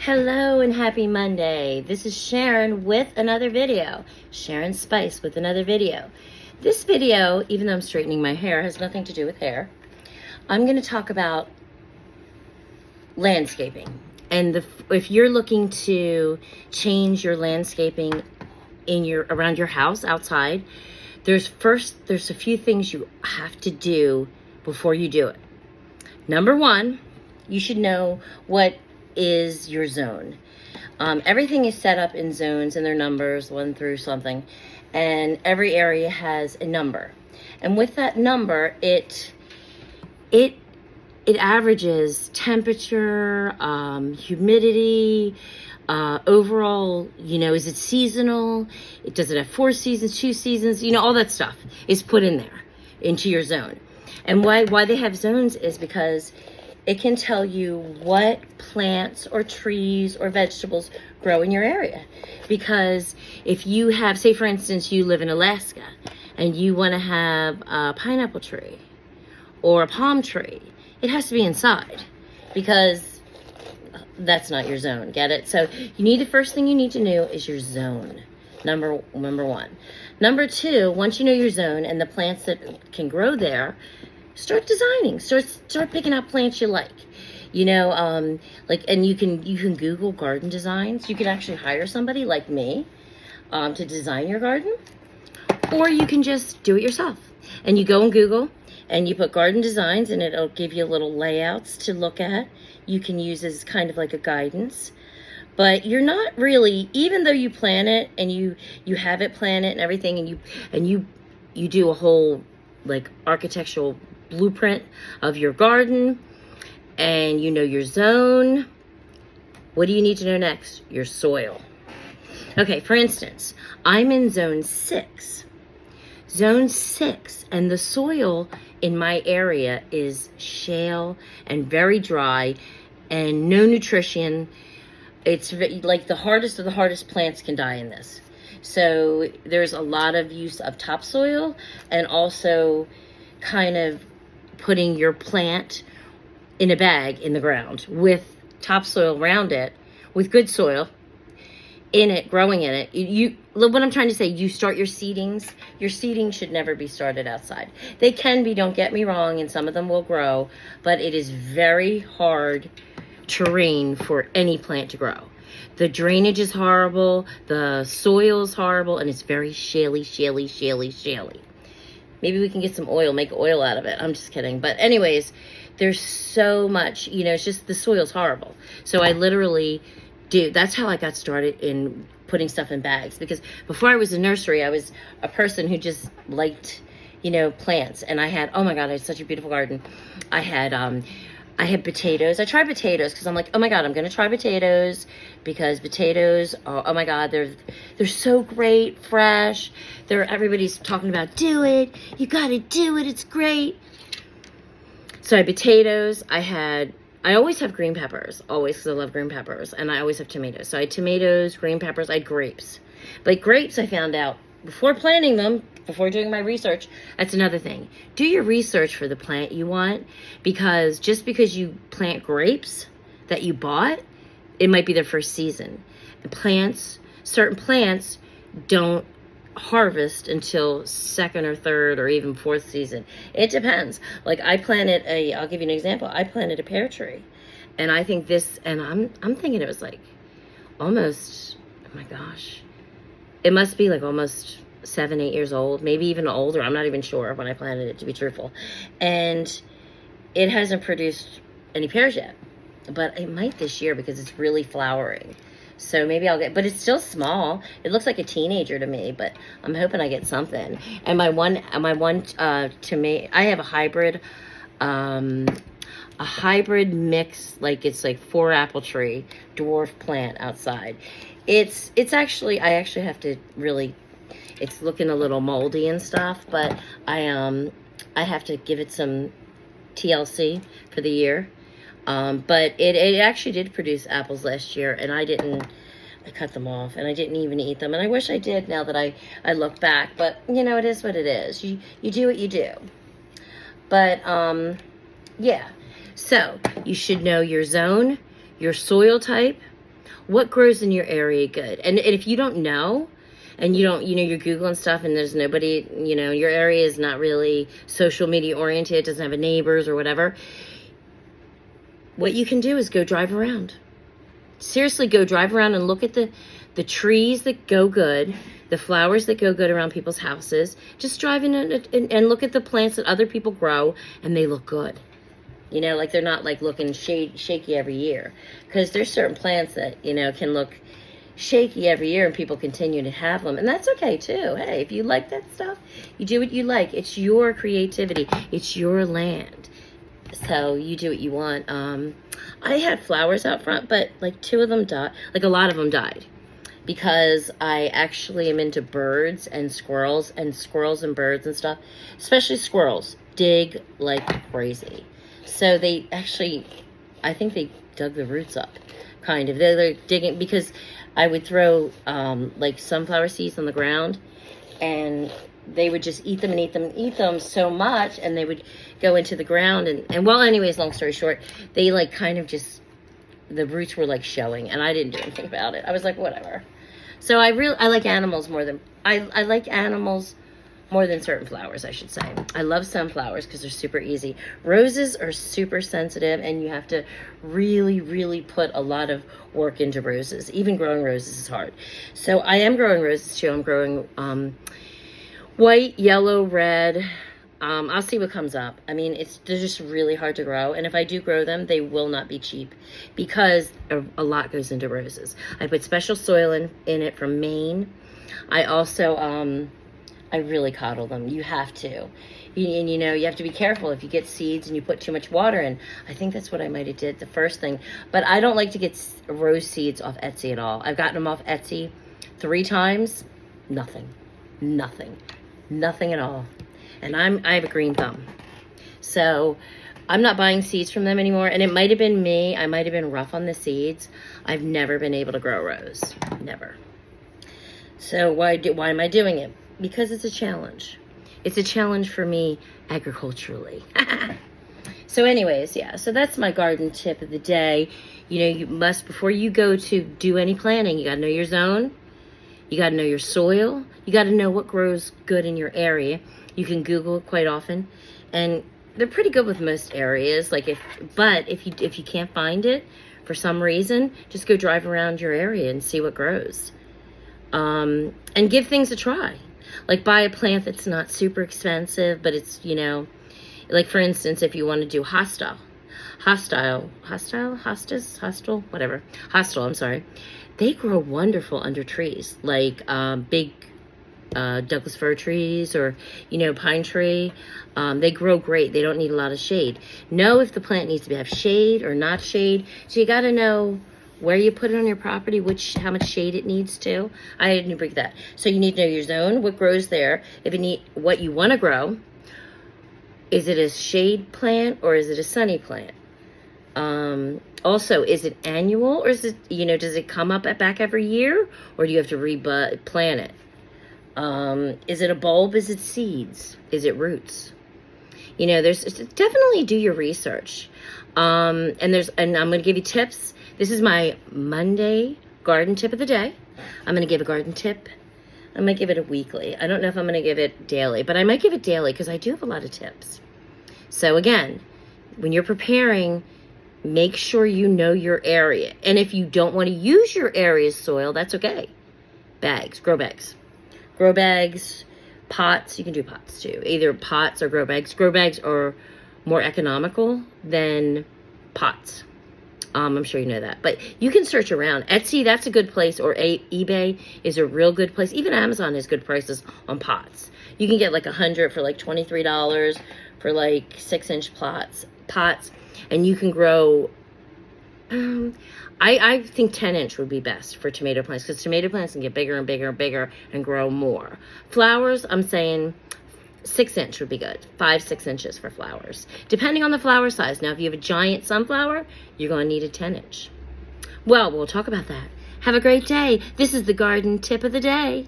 Hello and happy Monday. This is Sharon with another video. Sharon Spice with another video. This video, even though I'm straightening my hair, has nothing to do with hair. I'm going to talk about landscaping. And if you're looking to change your landscaping around your house outside, there's a few things you have to do before you do it. Number one, you should know what is your zone. Everything is set up in zones and their numbers, 1 through something, and every area has a number. And with that number, it averages temperature, humidity, overall, is it seasonal? Does it have 4 seasons, 2 seasons? All that stuff is put in there into your zone. And why they have zones is because it can tell you what plants or trees or vegetables grow in your area. Because if you have, say for instance, you live in Alaska and you want to have a pineapple tree or a palm tree, it has to be inside because that's not your zone. Get it? So the first thing you need to know is your zone. Number one. Number two, once you know your zone and the plants that can grow there, start designing. Start picking out plants you like. And you can Google garden designs. You can actually hire somebody like me to design your garden, or you can just do it yourself. And you go on Google and you put garden designs, and it'll give you little layouts to look at. You can use as kind of like a guidance. But you're not really, even though you plan it and you have it plan it and everything, and you do a whole like architectural blueprint of your garden, and you know your zone. What do you need to know next? Your soil. Okay, for instance, I'm in zone 6. Zone 6, and the soil in my area is shale and very dry and no nutrition. It's like the hardest of the hardest plants can die in this. So there's a lot of use of topsoil and also kind of putting your plant in a bag in the ground with topsoil around it, with good soil in it, growing in it. What I'm trying to say, you start your seedings. Your seedings should never be started outside. They can be, don't get me wrong, and some of them will grow, but it is very hard terrain for any plant to grow. The drainage is horrible, the soil is horrible, and it's very shaly. Maybe we can get some oil, make oil out of it. I'm just kidding. But anyways, there's so much, it's just the soil's horrible. So I literally that's how I got started in putting stuff in bags. Because before I was a nursery, I was a person who just liked, plants. And I had, oh my God, I had such a beautiful garden. I had potatoes. I tried potatoes because I'm like, oh my God, I'm going to try potatoes because potatoes, oh my God, they're so great, fresh. Everybody's talking about, do it. You got to do it. It's great. So I had potatoes. I always have green peppers, always, because I love green peppers. And I always have tomatoes. So I had tomatoes, green peppers, I had grapes. But grapes, I found out before planting them, before doing my research, that's another thing. Do your research for the plant you want, because just because you plant grapes that you bought, it might be their first season. Certain plants don't harvest until 2nd or 3rd or even 4th season. It depends. Like I'll give you an example. I planted a pear tree, and I think I'm thinking it was like almost, oh my gosh, it must be like almost 7, 8 years old, maybe even older. I'm not even sure when I planted it, to be truthful. And it hasn't produced any pears yet, but it might this year because it's really flowering. So maybe but it's still small. It looks like a teenager to me, but I'm hoping I get something. And my one tomato, I have a hybrid mix, like it's like 4 apple tree dwarf plant outside. It's actually, I actually have to really, it's looking a little moldy and stuff, but I have to give it some TLC for the year. But it actually did produce apples last year, and I cut them off, and I didn't even eat them. And I wish I did now that I look back, but it is what it is. You do what you do. But, yeah. So you should know your zone, your soil type, What grows in your area good? And if you don't know, and you don't, you're Googling stuff and there's nobody, your area is not really social media oriented, it doesn't have neighbors or whatever, what you can do is go drive around. Seriously, go drive around and look at the trees that go good, the flowers that go good around people's houses. Just drive in and look at the plants that other people grow, and they look good. Like they're not like looking shaky every year. Because there's certain plants that, can look shaky every year and people continue to have them. And that's okay too. Hey, if you like that stuff, you do what you like. It's your creativity. It's your land. So you do what you want. I had flowers out front, but like 2 of them died. Like a lot of them died. Because I actually am into birds and squirrels and birds and stuff. Especially squirrels dig like crazy. So they actually, I think they dug the roots up, kind of. They're digging, because I would throw like sunflower seeds on the ground, and they would just eat them and eat them and eat them so much, and they would go into the ground. And well, anyways, long story short, they like kind of just, the roots were like showing, and I didn't do anything about it. I was like, whatever. So I like animals more than, I like animals more than certain flowers, I should say. I love sunflowers because they're super easy. Roses are super sensitive, and you have to really, really put a lot of work into roses. Even growing roses is hard. So I am growing roses too. I'm growing white, yellow, red. I'll see what comes up. I mean, they're just really hard to grow. And if I do grow them, they will not be cheap, because a lot goes into roses. I put special soil in it from Maine. I also, I really coddle them. You have to. And you have to be careful if you get seeds and you put too much water in. I think that's what I might have did the first thing. But I don't like to get rose seeds off Etsy at all. I've gotten them off Etsy 3 times. Nothing at all. And I have a green thumb. So I'm not buying seeds from them anymore. And it might have been me. I might have been rough on the seeds. I've never been able to grow a rose. Never. So why am I doing it? Because it's a challenge. It's a challenge for me agriculturally. So anyways, yeah. So that's my garden tip of the day. You must, before you go to do any planting, you got to know your zone. You got to know your soil. You got to know what grows good in your area. You can Google it quite often, and they're pretty good with most areas. But if you can't find it for some reason, just go drive around your area and see what grows, and give things a try. Like buy a plant that's not super expensive, but it's like for instance, if you want to do hostel, I'm sorry. They grow wonderful under trees, like big Douglas fir trees or, pine tree. They grow great. They don't need a lot of shade. Know if the plant needs to have shade or not shade. So you got to know where you put it on your property, how much shade it needs to. I didn't break that. So you need to know your zone, what grows there. What you want to grow. Is it a shade plant or is it a sunny plant? Also, is it annual or is it, does it come up back every year, or do you have to replant it? Is it a bulb? Is it seeds? Is it roots? There's definitely do your research. And I'm going to give you tips. This is my Monday garden tip of the day. I'm going to give a garden tip. I might give it a weekly. I don't know if I'm going to give it daily, but I might give it daily because I do have a lot of tips. So again, when you're preparing, make sure you know your area. And if you don't want to use your area's soil, that's okay. Grow bags. Grow bags, pots. You can do pots too. Either pots or grow bags. Grow bags are more economical than pots. I'm sure you know that. But you can search around. Etsy, that's a good place. Or eBay is a real good place. Even Amazon has good prices on pots. You can get like 100 for like $23 for like 6-inch pots. And you can grow, I think 10-inch would be best for tomato plants, because tomato plants can get bigger and bigger and bigger and grow more. Flowers, I'm saying 6-inch would be good. 5-6 inches for flowers, depending on the flower size. Now, if you have a giant sunflower, you're going to need a 10-inch. Well, we'll talk about that. Have a great day. This is the garden tip of the day.